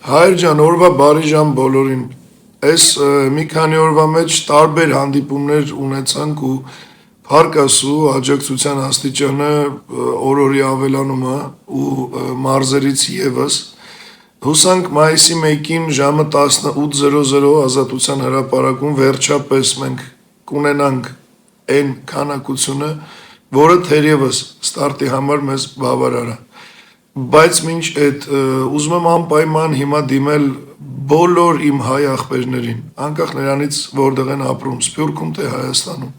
Հայր ջան, օրվա բարի ժամ բոլորին։ Այս մի քանի օրվա մեջ տարբեր հանդիպումներ ունեցանք ու փառք Աստծո աջակցության աստիճանը օրորի ավելանում է ու մարզերից եւս հուսանք մայիսի 1-ին ժամը 18:00 ազատության հրապարակում վերջապես մենք կունենանք այն քանակությունը, որը թերևս ստարտի համար մեզ բավարար է։ Բայց մինչ այդ ուզում եմ անպայման հիմա դիմել բոլոր իմ հայ աղբերներին, անկախ նրանից որտեղ են ապրում, Սփյուռքում թե Հայաստանում։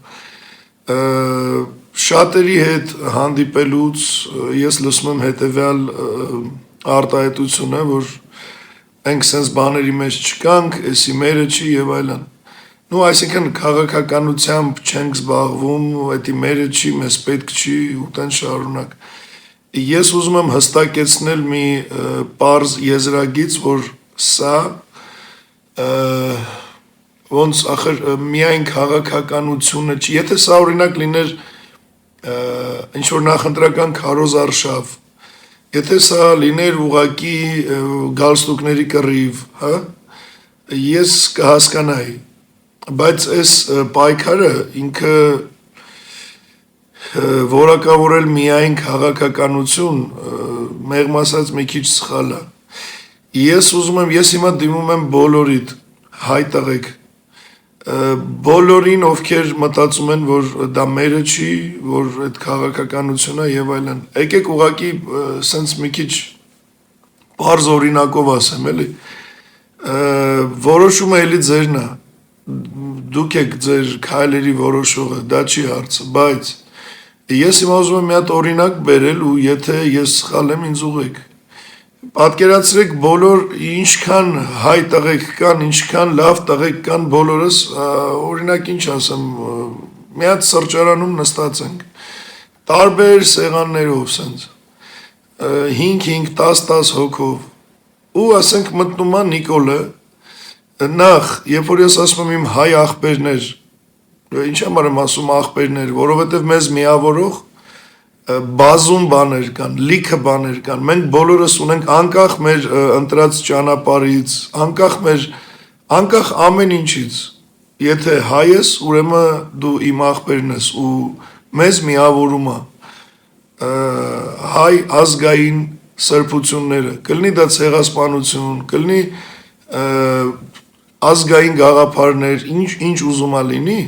Շատերի հետ հանդիպելուց ես լսում եմ հետևյալ արտահայտությունը, որ մենք sense բաների մեջ չկանք, էսի մերը չի եւ այլն։ Ну, այսինքն քաղաքականությամբ չենք զբաղվում, էդի մերը չի, մեզ պետք չի ու տեն շարունակ։ Ես ուզում եմ հստակեցնել մի պարզ եզրագիծ, որ սա ոնց ախր միայն քաղաքականությունը չի, եթե սա օրինակ լիներ ինչ որ նախընտրական քարոզարշավ, եթե սա լիներ ուղակի գալստուկների կռիվ, հա, ես կհասկանայի, բայց այս պայքարը ինքը որակավորել միայն քաղաքականություն, մեղմ ասած մի քիչ սխալ է։ Ես ուզում եմ, ես հիմա դիմում եմ բոլորիդ, հայ տղեկ, բոլորին, ովքեր մտածում են, որ դա մերը չի, որ այդ քաղաքականություն է եւ այլն։ Եկեք ուղակի սենց մի քիչ բարձ օրինակով ասեմ, էլի։ Որոշումը էլի ձերն է։ Դուք եք ձեր քայլերի որոշողը, դա չի հարցը, բայց ես հիմա ուզում եմ մի հատ օրինակ բերել ու եթե ես սխալ եմ ինձ ուղեք։ Պատկերացրեք բոլոր ինչքան հայ տղեկ կան, ինչքան լավ տղեկ կան բոլորս, օրինակ ինչ ասեմ, մի հատ սրճարանում նստած ենք, տարբեր սեղաններով սենց, 5-5, 10-10 հոգով ու ասենք մտնում է Նիկոլը, նախ, երբ որ ես ասում եմ իմ հայ աղբերներ, ինչ համար եմ ասում աղբերներ, որովհետև մեզ միավորող բազում բաներ կան, լիքը բաներ կան, մենք բոլորս ունենք անկախ մեր ընտրած ճանապարհից, անկախ ամեն ինչից, եթե հայ ես, ուրեմն դու իմ աղբերն ես ու մեզ միավորում է հայ ազգային սրբությունները, կլինի դա ցեղասպանություն, կլինի ազգային գաղափարներ, ինչ ուզում է լինի,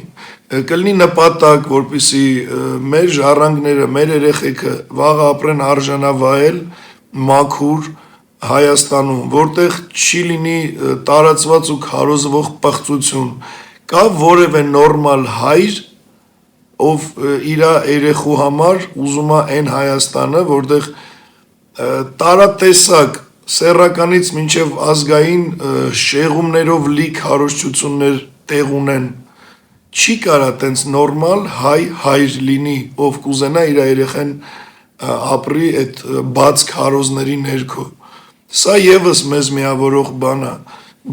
կլինի նպատակ, որպեսզի մեր ժառանգները, մեր երեխեքը վաղը ապրեն արժանավայել, մաքուր Հայաստանում, որտեղ չի լինի տարածված ու քարոզվող պղծություն, կա որևէ նորմալ հայր, ով իր երեխու համար ուզում է այն Հայաստանը, որտեղ տարատեսակ սեռականից մինչև ազգային շեղումներով լի քարոզչություններ տեղ ունեն, չի կարա տենց նորմալ հայր լինի, ով կուզենա իր երեխան ապրի այդ բաց քարոզների ներքո։ Սա եւս մեզ միավորող բան է։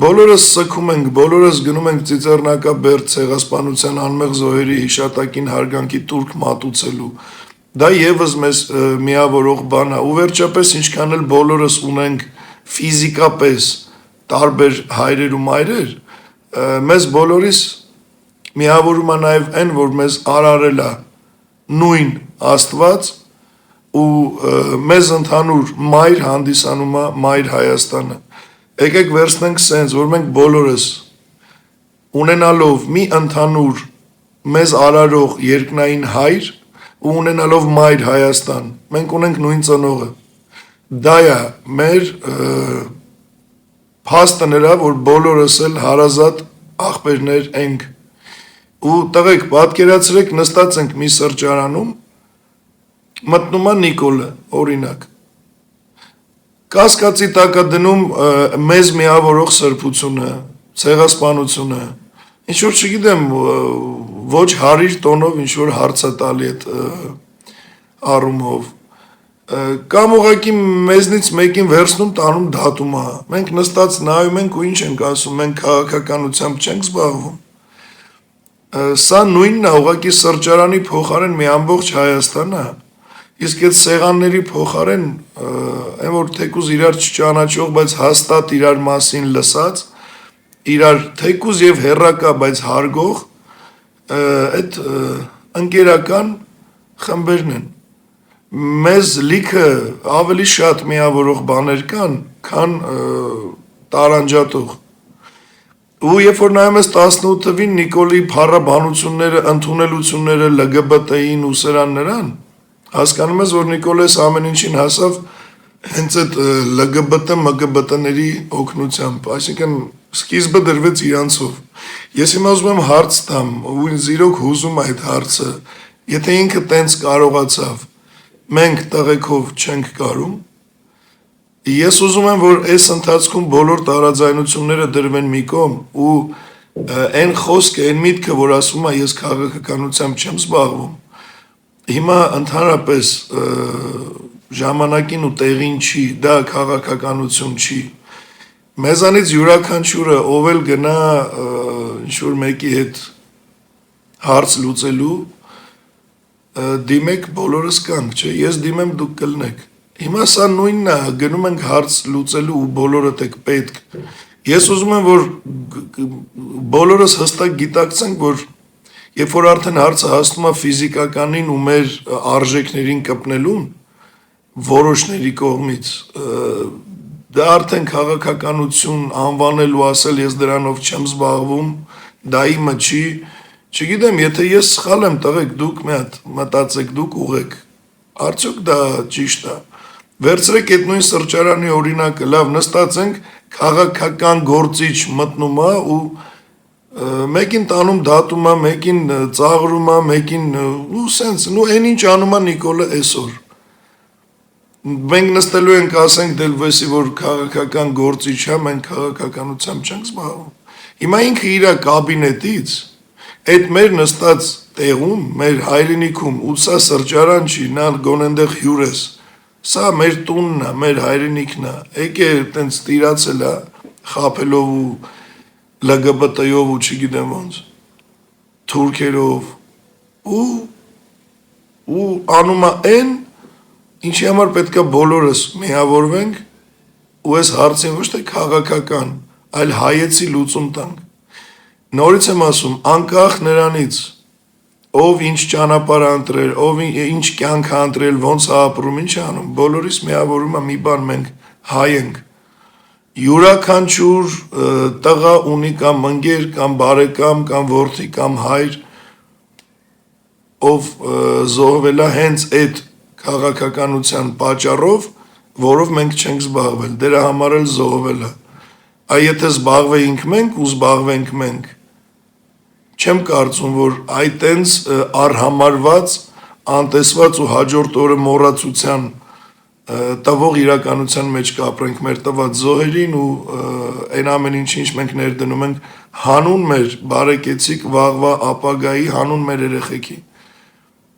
Բոլորս սգում ենք, բոլորս գնում ենք ծիծեռնակաբերդ ցեղասպանության անմեղ զոհերի հիշատակին հարգանքի տուրք մատուցելու։ Դա եւս մեզ միավորող բան է, ու վերջապես ինչքան էլ բոլորս ունենք ֆիզիկապես տարբեր հայրեր ու մայրեր, մեզ բոլորիս միավորում է նաև այն, որ մեզ արարել է նույն Աստված ու մեզ ընդհանուր մայր հանդիսանում է մայր Հայաստանը։ Եկեք վերցնենք սենց, որ մենք բոլորս ունենալով մի ընդհանուր մեզ արարող երկնային հայր ու ունենալով մայր Հայաստան, մենք ունենք նույն ծնողը։ Դա է մեր փաստը նրա, որ բոլորս էլ հարազատ աղբերներ ենք։ Ու տղեկ, պատկերացրեք նստած ենք մի սրճարանում, մտնում է Նիկոլը, օրինակ։ Կասկածի տակ է դնում մեզ միավորող սրբությունը, ցեղասպանությունը, ինչ որ չգիտեմ, ոչ հարիր տոնով ինչ որ հարց է տալի այդ առումով, կամ ուղղակի մեզնից մեկին վերցնում տանում դատում է, մենք նստած նայում ենք ու ինչ ենք ասում, մենք քաղաքականությամբ չենք զբաղվում։ Սա նույնն է, ուղղակի սրճարանի փոխարեն մի ամբողջ Հայաստան է, Իսկ այդ սեղանների փոխարեն այն որ թեկուզ իրար չճանաչող, բայց հաստատ իրար մասին լսած, իրար թեկուզ եւ հերրակա, բայց հարգող այդ ընկերական խմբերն են։ Մեզ լիքը ավելի շատ միավորող բաներ կան, քան տարանջատող։ Ու երբ որ նայում ես 18 թվին Նիկոլի փառաբանությունները, ընդունելությունները ԼԳԲՏ-ին ու սրան նրան, հասկանում ես, որ Նիկոլես ամեն ինչին հասավ հենց այդ ԼԳԲՏ, ՄԳԲՏ-ների օգնությամբ, այսինքն սկիզբը դրվեց իրանցով։ Ես հիմա ուզում եմ հարց տամ, ու ինձ իրոք հուզում այդ հարցը, եթե ինքը տենց կարողացավ, մենք տղեկով չենք կարում, ես ուզում եմ, որ այս ընթացքում բոլոր տարաձայնությունները դրվեն մի կողմ ու այն խոսքը, այն միտքը, որ ասում է ես քաղաքականությամբ չեմ զբաղվում, հիմա ընդհանրապես ժամանակին ու տեղին չի, դա քաղաքականություն չի։ Մեզանից յուրաքանչյուրը ով էլ գնա ինչ-որ մեկի հետ հարց լուծելու, դիմեք բոլորս կանք, չէ, ես դիմեմ դուք կլնեք։ Հիմա սա նույնն է, գնում ենք հարց լուծելու ու բոլորդ եք պետք։ Ես ուզում եմ, որ բոլորս հստակ գիտակցենք, որ երբ որ արդեն հարցը հասնում է ֆիզիկականին ու մեր արժեքներին կպնելուն, որոշների կողմից, դա արդեն քաղաքականություն անվանել ու ասել ես դրանով չեմ զբաղվում, դա իմը չի, չգիտեմ, եթե ես սխալ եմ, տղեկ, դուք մի հատ մտածեք, դուք ուղեք, արդյոք դա ճիշտ է։ Վերցրեք այդ նույն սրճարանի օրինակը, լավ նստած ենք, քաղաքական գործիչ մտնում է ու մեկին տանում դատում է, մեկին ծաղրում է, մեկին ու սենց, ու այն ինչ անում է Նիկոլը այսօր։ Մենք նստելու ենք ասենք դելվեսի, որ քաղաքական գործիչ է, մենք քաղաքականությամբ չենք զբաղվում։ Հիմա ինքը իր կաբինետից այդ մեր նստած տեղում, մեր հայրենիքում, ու սա սրճարան չի, նա գոնենդեղ հյուր ես, սա մեր տունն է, մեր հայրենիքն է, եկե տենց տիրացել է, խապելով ու ԼԳԲՏ-ով ու չգիտեմ ոնց, թուրքերով, ու անում է այն, ինչի համար պետք է բոլորս միավորվենք ու այս հարցին ոչ թե քաղաքական, այլ հայեցի լուծում տանք։ Նորից եմ ասում, անկախ նրանից, ով ինչ ճանապարհ ընտրել, ով ինչ կյանք ընտրել, ոնց է ապրում, ինչ է անում, բոլորիս միավորում է մի բան, մենք հայ ենք։ Յուրաքանչյուր տղա ունի կամ ընկեր, կամ բարեկամ, կամ որդի, կամ հայր, ով զոհվել է հենց այդ քաղաքականության պատճառով, որով մենք չենք զբաղվել, դրա համար էլ զոհվել է։ Այ եթե զբաղվեինք մենք ու զբաղվենք մենք, չեմ կարծում, որ այդ տենց արհամարված, անտեսված ու հաջորդ օրը մոռացության տվող իրականության մեջ կապրենք մեր տված զոհերին ու այն ամեն ինչ մենք ներդնում ենք հանուն մեր բարեկեցիկ վաղվա ապագայի, հանուն մեր երեխեքի։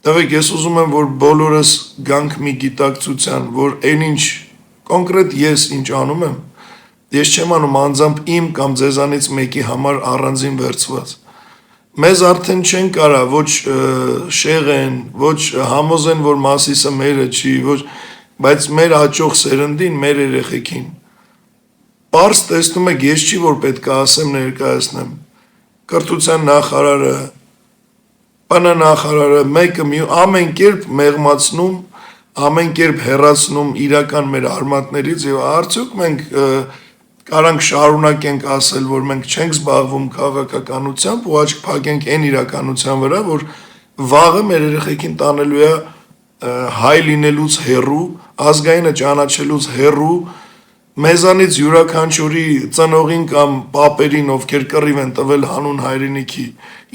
Տղեկ, ես ուզում եմ, որ բոլորս գանք մի գիտակցության, որ այն ինչ կոնկրետ ես ինչ անում եմ, ես չեմ անում անձամբ իմ կամ ձեզանից մեկի համար առանձին վերցված։ Մեզ արդեն չեն կարա ոչ շեղեն, ոչ համոզեն, որ Մասիսը մերը չի, բայց մեր աճող սերնդին, մեր երեխեքին։ Պարզ տեսնում եք, ես չի, որ պետք է ասեմ ներկայացնեմ։ Կրթության նախարարը, բանանախարարը, մեկը ամեն կերպ մեղմացնում, ամեն կերպ հեռացնում իրական մեր արմատներից եւ արդյոք մենք կարանք շարունակենք ասել, որ մենք չենք զբաղվում քաղաքականությամբ ու աչք փակենք այն իրականության վրա, որ վաղը մեր երեխեքին տանելու է հայ լինելուց հեռու, ազգայինը ճանաչելուց հեռու, մեզանից յուրաքանչյուրի ծնողին կամ պապերին, ովքեր կռիվ են տվել հանուն հայրենիքի,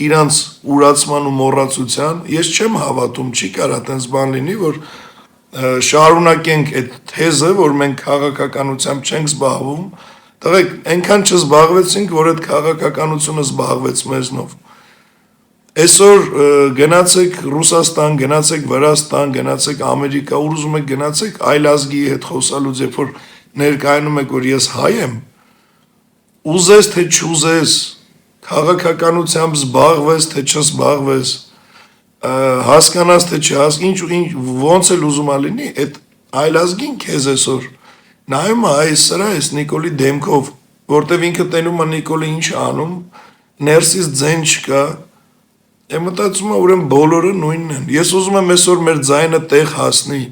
իրանց ուրացման ու մոռացության, ես չեմ հավատում, չի կարա տենց բան լինի, որ շարունակենք այդ թեզը, որ մենք քաղաքականությամբ չենք զբաղվում, տղեկ, այնքան չզբաղվեցինք, որ այդ քաղաքականությունը զբաղվեց մեզնով։ Այսօր գնացեք Ռուսաստան, գնացեք Վրաստան, գնացեք Ամերիկա, ուր ուզում եք գնացեք այլ ազգի հետ խոսալուց, երբ որ ներկայանում եք, որ ես հայ եմ, ուզես թե չուզես, քաղաքականությամբ զբաղվես թե չզբաղվես, հասկանաս թե ինչ ոնց էլ ուզում ա լինի, այդ այլազգին քեզ այսօր նայում է այս սրա այս Նիկոլի դեմքով, որտեվ ինքը տենում է Նիկոլը ինչ անում, ներսից ձեն չկա, մտածում է ուրեմն բոլորը նույնն են։ Ես ուզում եմ այսօր մեր ձայնը տեղ հասնի,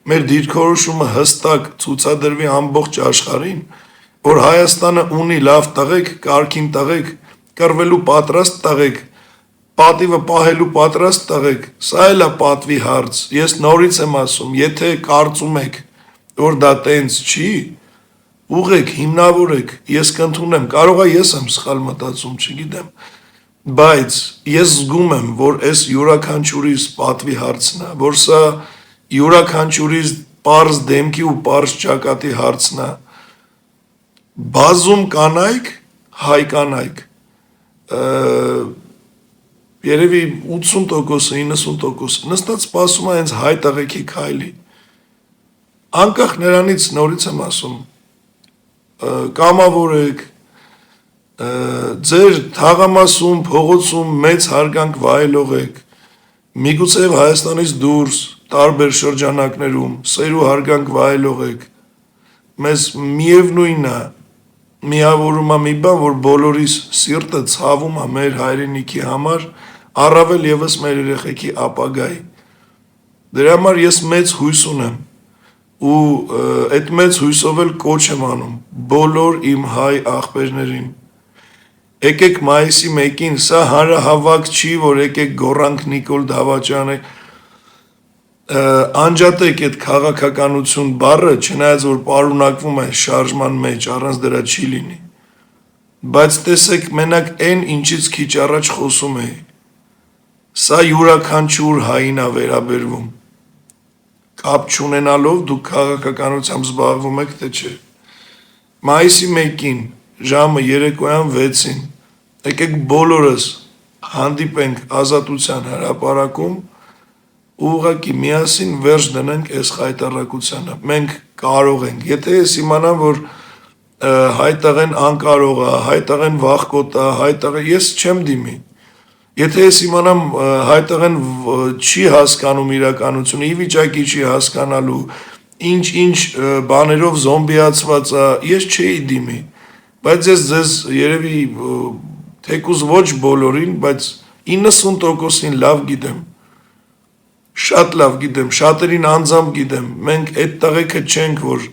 մեր դիրքորոշումը հստակ ցուցադրվի ամբողջ աշխարհին, որ Հայաստանը ունի լավ տղեկ, կարգին տղեկ, կռվելու պատրաստ տղեկ, պատիվը պահելու պատրաստ տղեկ, սա էլ է պատվի հարց։ Ես նորից եմ ասում, եթե կարծում եք, որ դա տենց չի, ուղեք, հիմնավորեք, ես կընդունեմ, կարող է ես եմ սխալ մտածում, չգիտեմ, բայց ես զգում եմ, որ այս յուրաքանչյուրիս պատվի հարցն է, որ սա յուրաքանչյուրիս պարզ դեմքի ու պարզ ճակատի հարցն է, բազում կանայք, հայ կանայք, երևի 80%, 90% նստած սպասում է հենց հայ տղեկի քայլի, անկախ նրանից նորից եմ ասում, կամավորեք, ձեր թաղամասում, փողոցում մեծ հարգանք վայելող եք, միգուցե Հայաստանից դուրս, տարբեր շրջանակներում, սեր ու հարգանք վայելող եք, մեզ միևնույն է, միավորում է մի բան, որ բոլորիս սիրտը ցավում է մեր հայրենիքի համար, առավել եւս մեր երեխեքի ապագայի։ Դրա համար ես մեծ հույս ունեմ ու այդ մեծ հույսով էլ կոչ եմ անում բոլոր իմ հայ աղբերներին։ Եկեք մայիսի 1-ին, սա հանրահավաք չի, որ եկեք գոռանք Նիկոլ Դավաճյանը, անջատեք այդ քաղաքականություն բառը, չնայած որ պարունակվում է շարժման մեջ, առանց դրա չի լինի։ Բայց տեսեք, մենակ այն ինչից քիչ առաջ խոսում էի, սա յուրաքանչյուր հային է վերաբերվում։ Կապ չունենալով դուք քաղաքականությամբ զբաղվում եք, թե չէ։ Մայիսի 1-ին, ժամը երեկոյան 6-ին, եկեք բոլորս հանդիպենք Ազատության հրապարակում ու ուղղակի միասին վերջ դնենք այս խայտառակությանը։ Մենք կարող ենք, եթե ես իմանամ, որ հայ տղեն անկարող է, հայ տղեն վախկոտ է, հայ տղեն, ես չեմ դիմի։ Եթե ես իմանամ հայ տղեն չի հասկանում իրականությունը, ի վիճակի չի հասկանալու, ինչ բաներով զոմբիացված է, ես չէի դիմի։ Բայց ես ձեզ երևի թեկուզ ոչ բոլորին, բայց 90%-ին լավ գիտեմ, շատ լավ գիտեմ, շատերին անձամբ գիտեմ, մենք այդ տղեկը չենք, որ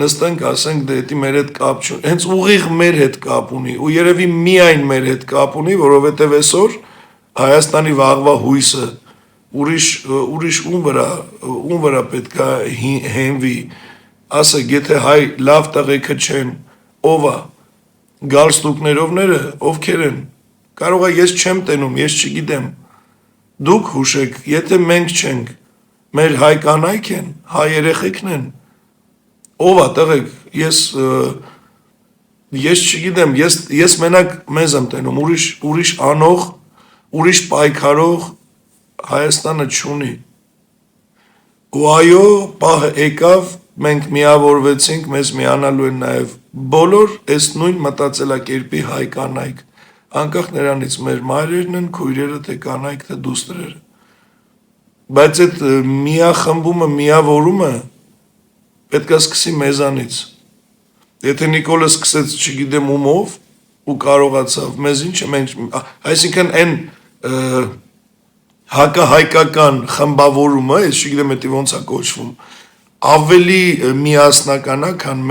նստենք, ասենք դե դա մեր հետ կապ չունի, հենց ուղիղ մեր հետ կապ ունի ու երևի միայն մեր հետ կապ ունի, որովհետև այսօր Հայաստանի վաղվա հույսը ուրիշ ում վրա պետք է հենվի, ասեք, եթե հայ լավ տղեկը չեն, ով է, գալստուկներովները, ովքեր են, կարող է ես չեմ տենում, ես չգիտեմ, դուք հուշեք, եթե մենք չենք, մեր հայ կանայք են, հայ երեխեքն են, ով է տղեկ, ես չգիտեմ, ես մենակ մեզ եմ տենում, ուրիշ անող, ուրիշ պայքարող Հայաստանը չունի։ Ու այո, պահը եկավ, մենք միավորվեցինք, մեզ միանալու են նաև բոլոր այս նույն մտածելակերպի հայ կանայք, անկախ նրանից մեր մայրերն են, քույրերը, թե կանայք, թե դուստրերը։ Բայց այդ միախմբումը, միավորումը պետք է սկսի մեզանից։ Եթե Նիկոլը սկսեց, չգիտեմ ումով, ու կարողացավ, մեզ ինչ է, մենք, այսինքն այն հակահայկական խմբավորումը, ես չգիտեմ էդի ոնց է կոչվում, ավելի միասնական է, քան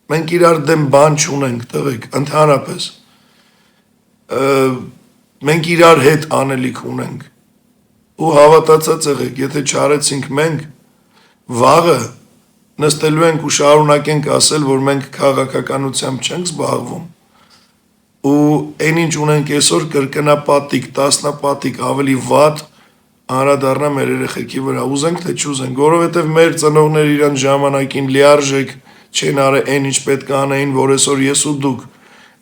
մենք իրար դեմ բան չունենք, տղեկ, ընդհանրապես, մենք իրար հետ անելիք ունենք, ու հավատացած եղեք, եթե չարեցինք մենք, վաղը նստելու ենք ու շարունակենք ասել, որ մենք քաղաքականությամբ չենք զբաղվում, ու այն ինչ ունենք այսօր կրկնապատիկ, տասնապատիկ, ավելի վատ անդրադառնա մեր երեխեքի վրա, ուզենք թե չուզենք, որովհետև մեր ծնողները իրան ժամանակին լիարժեք չեն արել այն ինչ պետք է անեին, որ այսօր ես ու դուք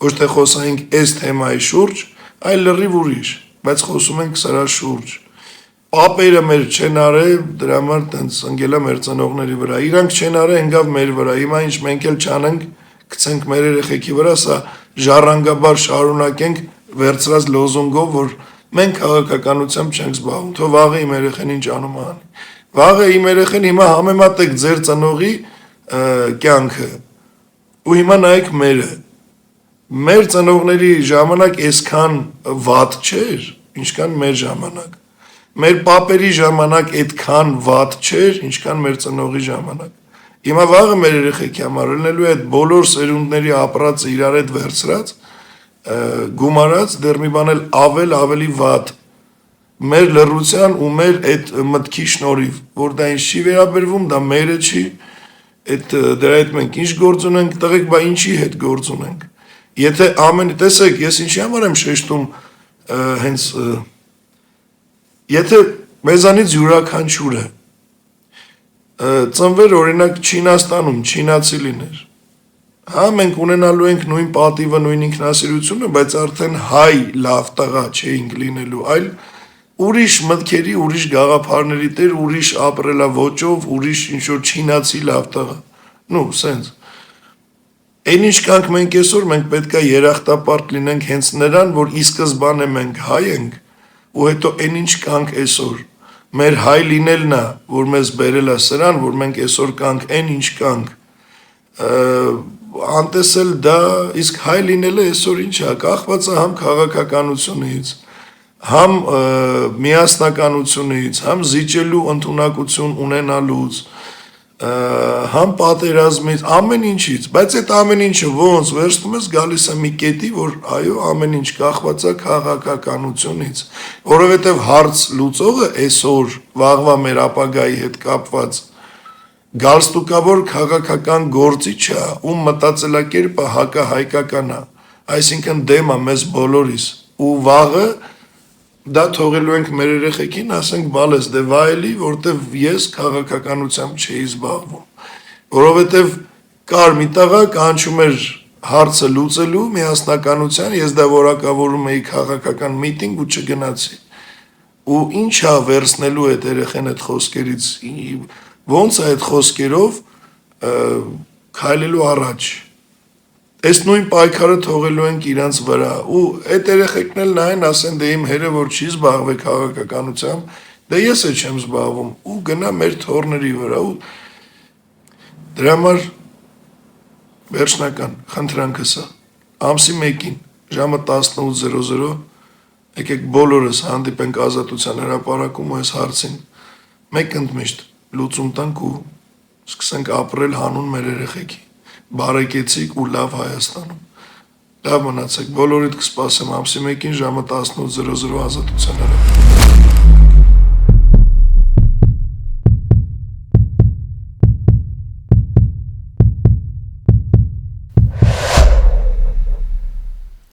ոչ թե խոսայինք այս թեմայի շուրջ, այլ լրիվ ուրիշ, բայց խոսում ենք սրա շուրջ։ Պապերը մեր չեն արել, դրա համար տենց ընկել է մեր ծնողների վրա, իրանք չեն արել, ընկավ մեր վրա, հիմա ինչ մենք էլ չանենք, գցենք մեր երեխեքի վրա, սա ժառանգաբար շարունակենք վերցրած լոզունգով, որ մենք քաղաքականությամբ չենք զբաղվում, թող վաղը իմ երեխեն ինչ անում անի։ Վաղը իմ երեխեն հիմա համեմատեք ձեր ծնողի կյանքը ու հիմա նայեք մերը։ Մեր ծնողների ժամանակ այսքան վատ չէր, ինչքան մեր ժամանակ։ Մեր պապերի ժամանակ այդքան վատ չէր, ինչքան մեր ծնողի ժամանակ։ Հիմա վաղը մեր երեխեքի համար լինելու է այդ բոլոր սերունդների ապրածը իրար հետ վերցրած, գումարած, դեռ մի բան էլ ավելի վատ մեր լռության ու մեր այդ մտքի շնորհիվ, որ դա ինձ չի վերաբերվում, դա մերը չի, դրա հետ մենք ինչ գործ ունենք, տղեկ, բա ինչի հետ գործ ունենք։ Եթե տեսեք, ես ինչի համար եմ շեշտում հենց եթե մեզանից յուրաքանչյուրը ծնվեր օրինակ Չինաստանում, չինացի լիներ, հա մենք ունենալու ենք նույն պատիվը, նույն ինքնասիրությունը, բայց արդեն հայ լավ տղա չէինք լինելու, այլ ուրիշ մտքերի, ուրիշ գաղափարների տեր, ուրիշ ապրելավոճով, ուրիշ ինչ-որ չինացի լավ տղա, սենց։ Այն ինչ կանք մենք այսօր, մենք պետք է երախտապարտ լինենք հենց նրան, որ ի սկզբանե մենք հայ ենք, ու հետո այն ինչ կանք այսօր, մեր հայ լինելն է, որ մեզ բերել է սրան, որ մենք այսօր կանք այն ինչ կանք, անտեսել դա, իսկ հայ լինելը այսօր ինչ է, կախված է համ քաղաքականությունից, համ միասնականությունից, համ զիջելու ընդունակություն ունենալուց, համ պատերազմից, ամեն ինչից, բայց այդ ամեն ինչը ոնց վերցնում ես գալիս է մի կետի, որ այո, ամեն ինչ կախված է քաղաքականությունից, որովհետև հարց լուծողը այսօր վաղվա մեր ապագայի հետ կապված գալստուկավոր քաղաքական գործիչը, ում մտածելակերպը հակահայկական է, այսինքն դեմ է մեզ բոլորիս, ու վաղը դա թողելու ենք մեր երեխեքին, ասենք բալես դե վայելի, որտեվ ես քաղաքականությամբ չէի զբաղվում, որովհետև կար մի տղա կանչում էր հարցը լուծելու միասնականության, ես դա որակավորում էի քաղաքական միտինգ ու չգնացի, ու ինչա վերցնելու այդ երեխեն այդ խոսքերից, ոնց է այդ խոսքերով քայլելու առաջ, այս նույն պայքարը թողելու ենք իրանց վրա, ու այդ երեխեքն էլ նայեն, ասեն, դե իմ հերը որ չի զբաղվել քաղաքականությամբ, դե ես էլ չեմ զբաղվում, ու գնա մեր թոռների վրա, ու դրա համար վերջնական խնդրանքս է, ամսի 1-ին, ժամը 18:00, եկեք բոլորս հանդիպենք Ազատության հրապարակում ու այս հարցին, մեկ ընդմիշտ լուծում տանք ու սկսենք ապրել հանուն մեր երեխեքի, բարեկեցիկ ու լավ Հայաստանում, լավ մնացեք, բոլորիդ կսպասեմ ամսի 1-ին ժամը 18:00 Ազատության հրապարակում։